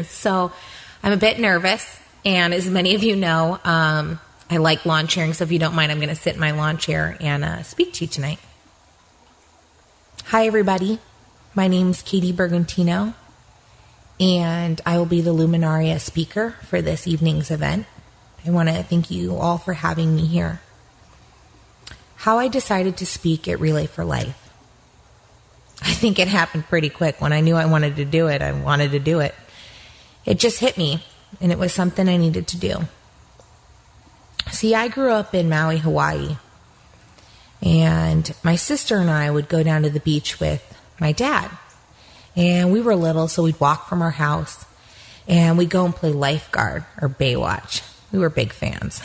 So I'm a bit nervous. And as many of you know, I like lawn chairing. So if you don't mind, I'm going to sit in my lawn chair and speak to you tonight. Hi, everybody. My name's Katie Bergantino, and I will be the Luminaria speaker for this evening's event. I want to thank you all for having me here. How I decided to speak at Relay for Life. I think it happened pretty quick. When I knew I wanted to do it, I wanted to do it. It just hit me, and it was something I needed to do. See, I grew up in Maui, Hawaii, and my sister and I would go down to the beach with my dad. And we were little, so we'd walk from our house, and we'd go and play lifeguard or Baywatch. We were big fans.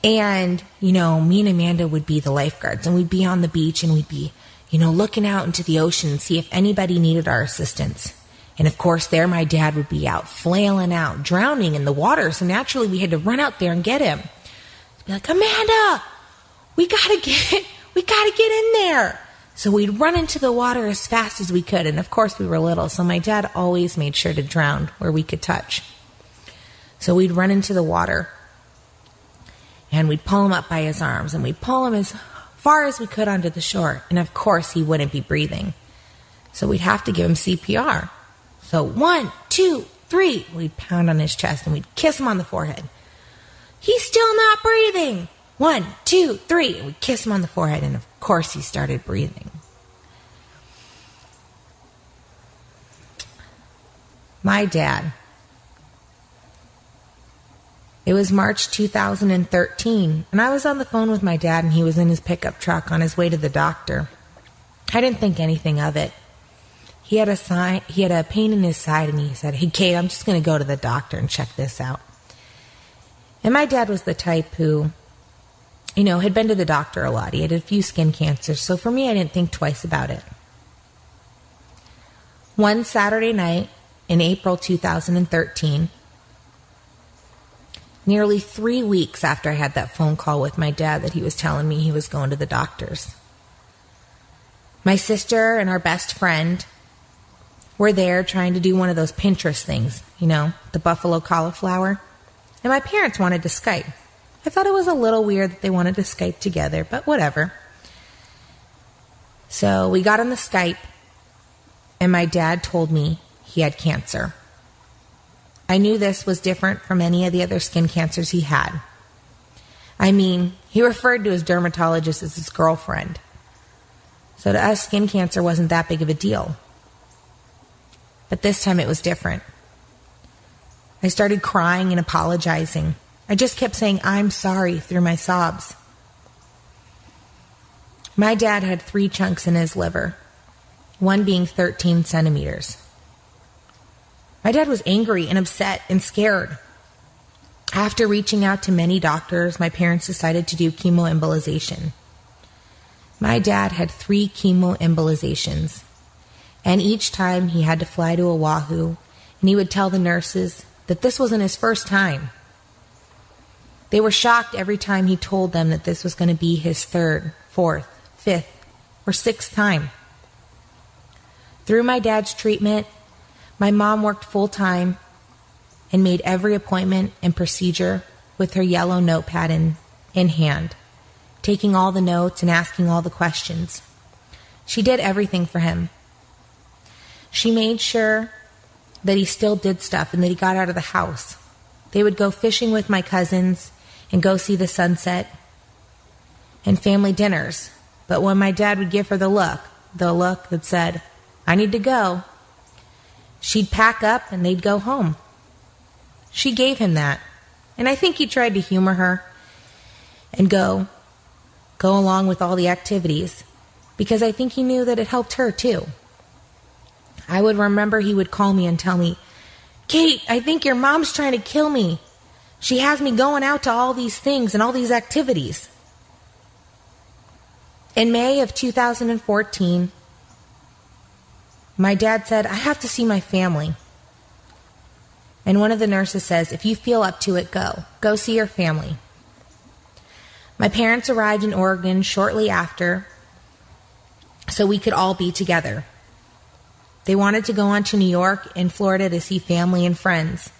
And, me and Amanda would be the lifeguards, and we'd be on the beach, and we'd be, looking out into the ocean and see if anybody needed our assistance. And, of course, there my dad would be out, flailing out, drowning in the water. So naturally, we had to run out there and get him. Be like, Amanda, we gotta get in there. So we'd run into the water as fast as we could. And, of course, we were little, so my dad always made sure to drown where we could touch. So we'd run into the water, and we'd pull him up by his arms, and we'd pull him as far as we could onto the shore. And, of course, he wouldn't be breathing. So we'd have to give him CPR. So 1, 2, 3, we'd pound on his chest, and we'd kiss him on the forehead. He's still not breathing. 1, 2, 3, and we'd kiss him on the forehead, and, of course, he started breathing. My dad. It was March 2013, and I was on the phone with my dad, and he was in his pickup truck on his way to the doctor. I didn't think anything of it. He had a pain in his side, and he said, "Hey, Kate, I'm just going to go to the doctor and check this out." And my dad was the type who, had been to the doctor a lot. He had a few skin cancers, so for me, I didn't think twice about it. One Saturday night in April 2013, nearly 3 weeks after I had that phone call with my dad that he was telling me he was going to the doctor's, my sister and our best friend were there trying to do one of those Pinterest things, the buffalo cauliflower. And my parents wanted to Skype. I thought it was a little weird that they wanted to Skype together, but whatever. So we got on the Skype, and my dad told me he had cancer. I knew this was different from any of the other skin cancers he had. He referred to his dermatologist as his girlfriend. So to us, skin cancer wasn't that big of a deal. But this time it was different. I started crying and apologizing. I just kept saying, "I'm sorry," through my sobs. My dad had 3 chunks in his liver, one being 13 centimeters. My dad was angry and upset and scared. After reaching out to many doctors, my parents decided to do chemoembolization. My dad had 3 chemoembolizations, and each time he had to fly to Oahu, and he would tell the nurses that this wasn't his first time. They were shocked every time he told them that this was going to be his 3rd, 4th, 5th, or 6th time. Through my dad's treatment, my mom worked full-time and made every appointment and procedure with her yellow notepad in hand, taking all the notes and asking all the questions. She did everything for him. She made sure that he still did stuff and that he got out of the house. They would go fishing with my cousins and go see the sunset and family dinners. But when my dad would give her the look that said, "I need to go," she'd pack up and they'd go home. She gave him that. And I think he tried to humor her and go along with all the activities, because I think he knew that it helped her too. I would remember he would call me and tell me, "Kate, I think your mom's trying to kill me. She has me going out to all these things and all these activities." In May of 2014, my dad said, "I have to see my family." And one of the nurses says, "If you feel up to it, go. Go see your family." My parents arrived in Oregon shortly after, so we could all be together. They wanted to go on to New York and Florida to see family and friends.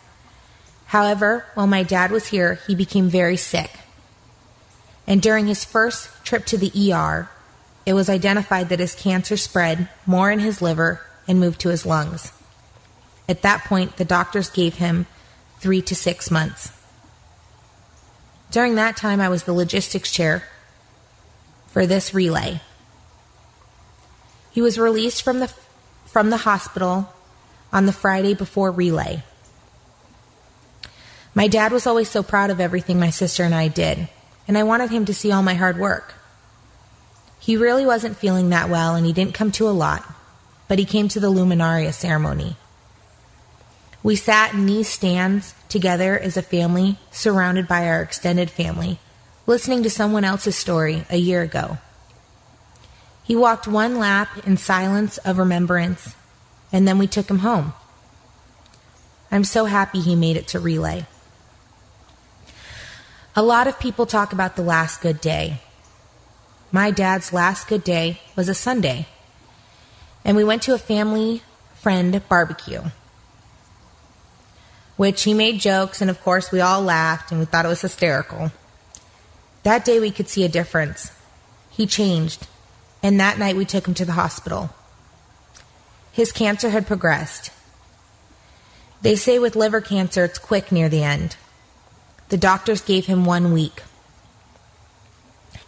However, while my dad was here, he became very sick. And during his first trip to the ER, it was identified that his cancer spread more in his liver and moved to his lungs. At that point, the doctors gave him 3 to 6 months. During that time, I was the logistics chair for this relay. He was released from the hospital on the Friday before relay. My dad was always so proud of everything my sister and I did, and I wanted him to see all my hard work. He really wasn't feeling that well, and he didn't come to a lot, but he came to the Luminaria ceremony. We sat in these stands together as a family, surrounded by our extended family, listening to someone else's story a year ago. He walked one lap in silence of remembrance, and then we took him home. I'm so happy he made it to relay. A lot of people talk about the last good day. My dad's last good day was a Sunday, and we went to a family friend barbecue, which he made jokes, and of course we all laughed and we thought it was hysterical. That day we could see a difference. He changed, and that night we took him to the hospital. His cancer had progressed. They say with liver cancer it's quick near the end. The doctors gave him 1 week.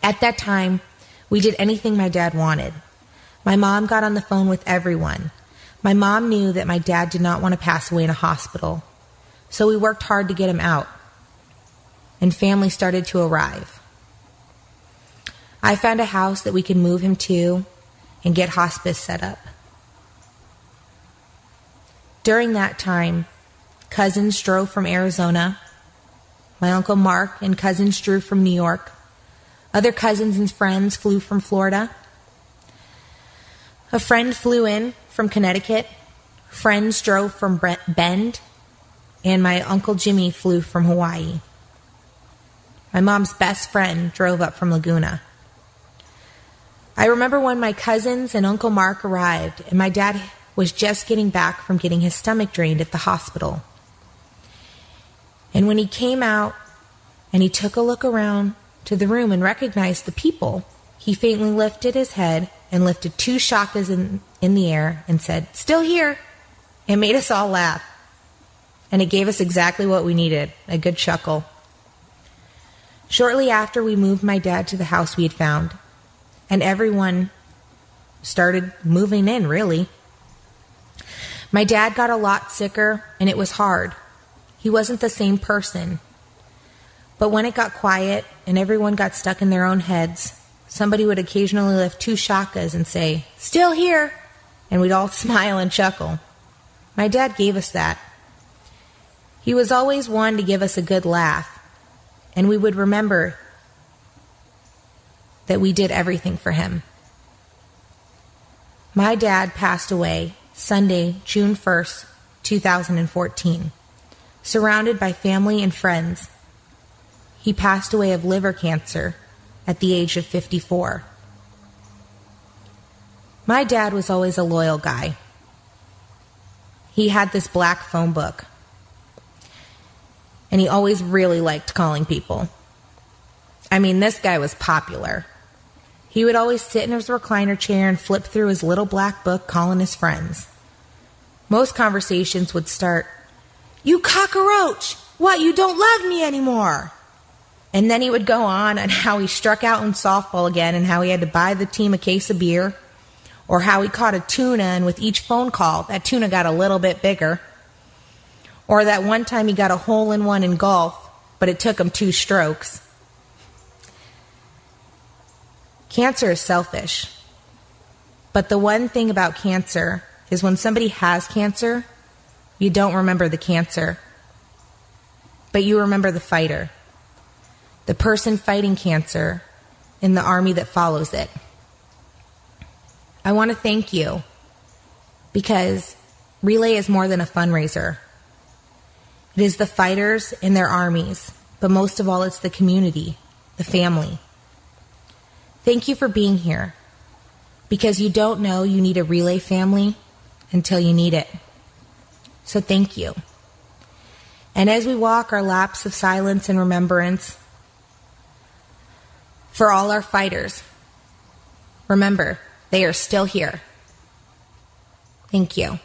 At that time, we did anything my dad wanted. My mom got on the phone with everyone. My mom knew that my dad did not want to pass away in a hospital, so we worked hard to get him out, and family started to arrive. I found a house that we could move him to and get hospice set up. During that time, cousins drove from Arizona. My Uncle Mark and cousins drove from New York. Other cousins and friends flew from Florida. A friend flew in from Connecticut. Friends drove from Bend. And my Uncle Jimmy flew from Hawaii. My mom's best friend drove up from Laguna. I remember when my cousins and Uncle Mark arrived, and my dad was just getting back from getting his stomach drained at the hospital. And when he came out and he took a look around to the room and recognized the people, he faintly lifted his head and lifted 2 shakas in the air and said, "Still here," and made us all laugh. And it gave us exactly what we needed, a good chuckle. Shortly after, we moved my dad to the house we had found, and everyone started moving in, really. My dad got a lot sicker, and it was hard. He wasn't the same person. But when it got quiet and everyone got stuck in their own heads, somebody would occasionally lift 2 shakas and say, "Still here," and we'd all smile and chuckle. My dad gave us that. He was always one to give us a good laugh, and we would remember that we did everything for him. My dad passed away Sunday, June 1st, 2014, surrounded by family and friends. He passed away of liver cancer at the age of 54. My dad was always a loyal guy. He had this black phone book, and he always really liked calling people. I mean, this guy was popular. He would always sit in his recliner chair and flip through his little black book calling his friends. Most conversations would start, "You cockroach! What, you don't love me anymore?" And then he would go on how he struck out in softball again and how he had to buy the team a case of beer, or how he caught a tuna and with each phone call, that tuna got a little bit bigger. Or that one time he got a hole-in-one in golf, but it took him 2 strokes. Cancer is selfish. But the one thing about cancer is when somebody has cancer, you don't remember the cancer, but you remember the fighter, the person fighting cancer in the army that follows it. I want to thank you, because Relay is more than a fundraiser. It is the fighters in their armies, but most of all, it's the community, the family. Thank you for being here. Because you don't know you need a Relay family, until you need it. So thank you. And as we walk our laps of silence and remembrance, for all our fighters, remember, they are still here. Thank you.